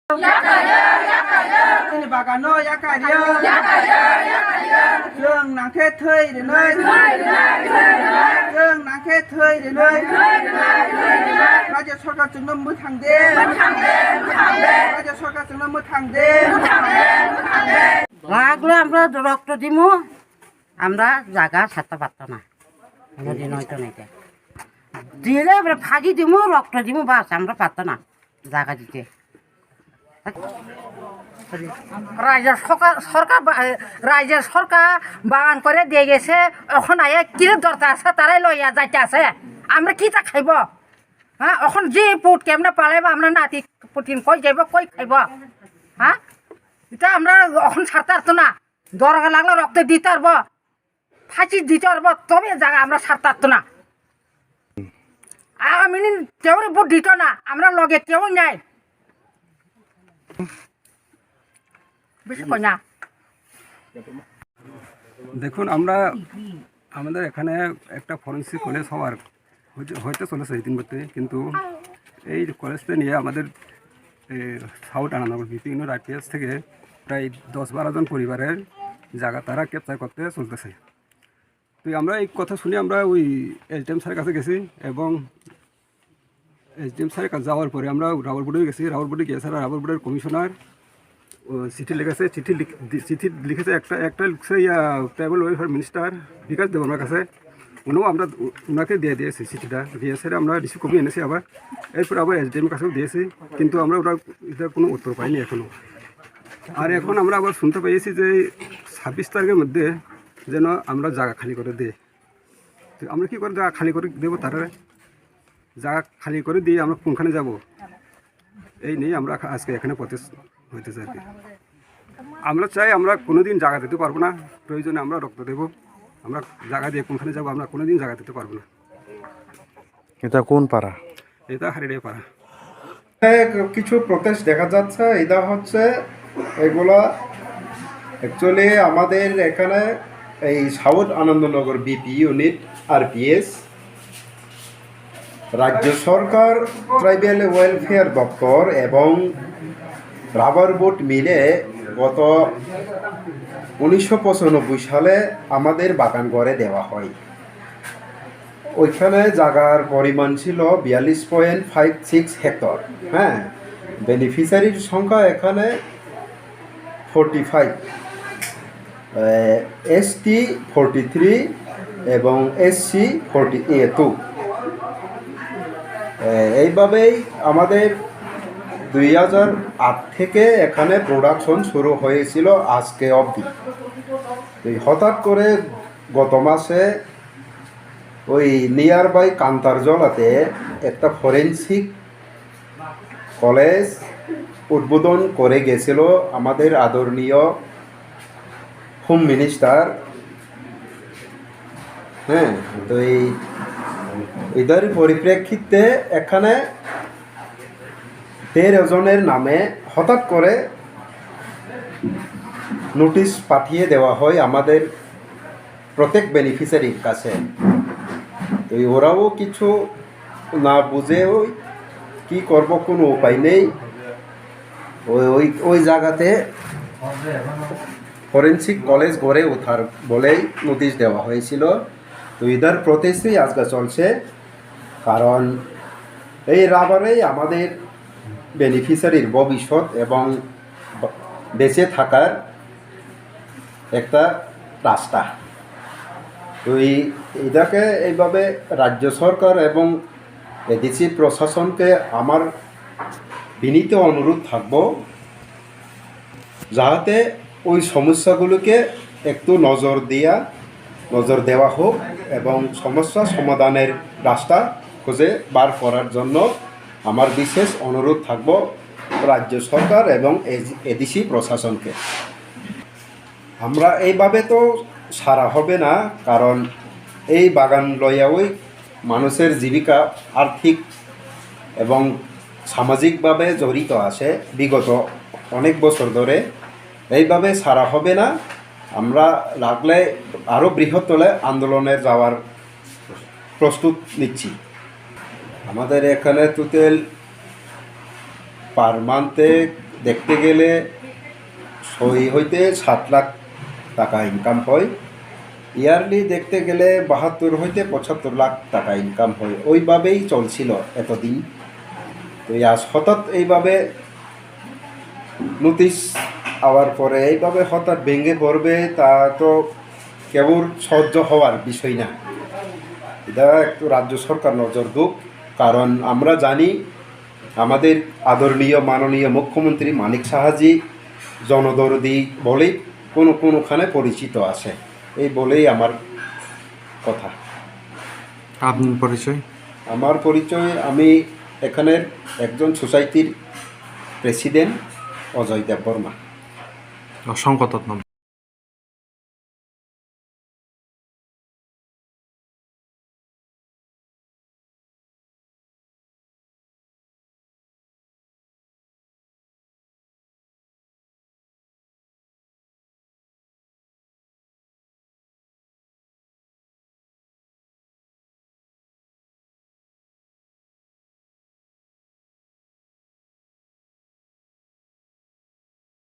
Ini bagano ya kaya dương nắng khét thơi đến nơi dương nắng khét thơi đến nơi raja sarkar जोंनो मोथांदे raja sarkar जोंनो मोथांदे লাগলে আমরা রক্ত দিমু আমরা জায়গা ছাড়তে পারতাম না কোনোদিন হয়তো নাকি দিলে আমরা ফাঁকি দিমু রক্ত দিমু বাস আমরা পারতাম না জায়গা দিতে রাজ্যের সরকার বাগান করে দিয়ে গেছে এখন আয়া কিরে দরকার আছে তারাই লইয়া যাইতে আছে আমরা কি তা খাইব হ্যাঁ এখন যে পুট কেমনে পালাইব আমরা নাতি পুটিন কই যাইব কই খাইব হ্যাঁ এটা আমরা এখন ছাড়তে পারতো না দরকার লাগলে রক্ত দিতে পারবো ফাঁসি দিতে পারবো তবে জায়গা আমরা ছাড়তে পারতো না আগামী দিন কেউ ভোট দিত না আমরা লগে কেউ নাই দেখুন আমরা আমাদের এখানে একটা ফরেন্সিক কলেজ হওয়ার হইতে চলেছে এই 3 বছর কিন্তু এই কলেজটা নিয়ে আমাদের সাউথ আনন্দনগর বিভিন্ন রাজ্য থেকে প্রায় 10-12 জন পরিবারের জায়গা তারা ক্যাপচার করতে চলতেছে। তো আমরা এই কথা শুনে আমরা ওই এসডিএম স্যারের কাছে গেছি এবং এসডিএম স্যারের কাছে যাওয়ার পরে আমরা রাওয়ালপুরে গেছি। রাওয়ালপুরে গিয়ে স্যার রাওয়ালপুরের কমিশনার চিঠি লিখেছে চিঠি লিখেছে একটা লিখছে ট্রাইবাল ওয়েলফেয়ার মিনিস্টার বিকাশ দেবনার কাছে আমরা ওনাকে দিয়ে দিয়েছি চিঠিটা দিয়েছে আমরা রিসিভ কপি এনেছি আবার এরপর আবার এসডিএমের কাছেও দিয়েছি কিন্তু আমরা ওটা এটার কোনো উত্তর পাইনি এখনও। আর এখন আমরা আবার শুনতে পেয়েছি যে 26 তারিখের মধ্যে যেন আমরা জায়গা খালি করে দিই। তো আমরা কী করে জায়গা খালি করে দেবো তারা জায়গা খালি করে দিয়ে আমরা কোনখানে যাব এই নিয়ে আমরা আজকে এখানে প্রতিষ্ঠা হইতেছে আর কি। আমরা চাই আমরা কোনোদিন জায়গা দিতে পারবো না, প্রয়োজনে আমরা রক্ত দেবো, আমরা জায়গা দিয়ে কোনখানে যাবো আমরা কোনোদিন জায়গা দিতে পারবো না। এটা কোন পাড়া? এটা হারিয়ে পাড়া। কিছু প্রটেস্ট দেখা যাচ্ছে এটা হচ্ছে এগুলা অ্যাকচুয়ালি আমাদের এখানে এই south Anandanagar BP unit RPS রাজ্য সরকার ট্রাইবাল ওয়েলফেয়ার দপ্তর এবং রাবার বোট মিলে গত 1995 সালে আমাদের বাগান করে দেওয়া হয়। ওইখানে জায়গার পরিমাণ ছিল 42.56 হেক্টর। হ্যাঁ, বেনিফিশিয়ারির সংখ্যা এখানে 45, এসটি 43 এবং এসসি 42। এইভাবেই আমাদের 2008 থেকে এখানে প্রোডাকশন শুরু হয়েছিল আজকে অবধি। হঠাৎ করে গত মাসে ওই নিয়ার বাই কান্তারজলাতে একটা ফরেন্সিক কলেজ উদ্বোধন করে গেছিল আমাদের আদরণীয় হোম মিনিস্টার। হ্যাঁ, তো এদের পরিপ্রেক্ষিতে এখানে 13 জনের নামে হঠাৎ করে নোটিশ পাঠিয়ে দেওয়া হয় আমাদের প্রত্যেক বেনিফিশিয়ারির কাছে। তো ওরাও কিছু না বুঝে ওই কী করব, কোনো উপায় নেই, ওই জায়গাতে ফরেন্সিক কলেজ গড়ে ওঠার বলেই নোটিশ দেওয়া হয়েছিল। তো এদের প্রটেস্টই আজকে চলছে, কারণ এই রাবারেই আমাদের বেনিফিশিয়ারির ভবিষ্যৎ এবং বেঁচে থাকার একটা রাস্তা। তো এটাকে এইভাবে রাজ্য সরকার এবং এডিসি প্রশাসনকে আমার বিনীত অনুরোধ থাকব যাতে ওই সমস্যাগুলোকে একটু নজর দেওয়া হোক এবং সমস্যা সমাধানের রাস্তা খুঁজে বার করার জন্য আমার বিশেষ অনুরোধ থাকব রাজ্য সরকার এবং এডিসি প্রশাসনকে। আমরা এইভাবে তো সারা হবে না, কারণ এই বাগান লইয়াওই মানুষের জীবিকা আর্থিক এবং সামাজিকভাবে জড়িত আছে বিগত অনেক বছর ধরে। এইভাবে সারা হবে না, আমরা লাগলে আরও বৃহত্তর আন্দোলনে যাওয়ার প্রস্তুত নিচ্ছি। আমাদের এখানে টোটাল পার মান্থে দেখতে গেলে 6 হইতে 7 লাখ টাকা ইনকাম হয়। ইয়ারলি দেখতে গেলে 72 হইতে 75 লাখ টাকা ইনকাম হয়। ওইভাবেই চলছিল এতদিন। তো আজ হঠাৎ এইভাবে নোটিশ আওয়ার পরে এইভাবে হঠাৎ ভেঙে পড়বে, তা তো কেবল সহ্য হওয়ার বিষয় না। এটা একটু রাজ্য সরকার নজর দিক, কারণ আমরা জানি আমাদের আদরণীয় মাননীয় মুখ্যমন্ত্রী মানিক সাহাজি জনদরদি বলেই কোনোখানে পরিচিত আছে, এই বলেই আমার কথা। আপনার পরিচয়? আমার পরিচয়, আমি এখানের একজন সোসাইটির প্রেসিডেন্ট অজয় দেব বর্মা। অসংখ্য ধন্যবাদ।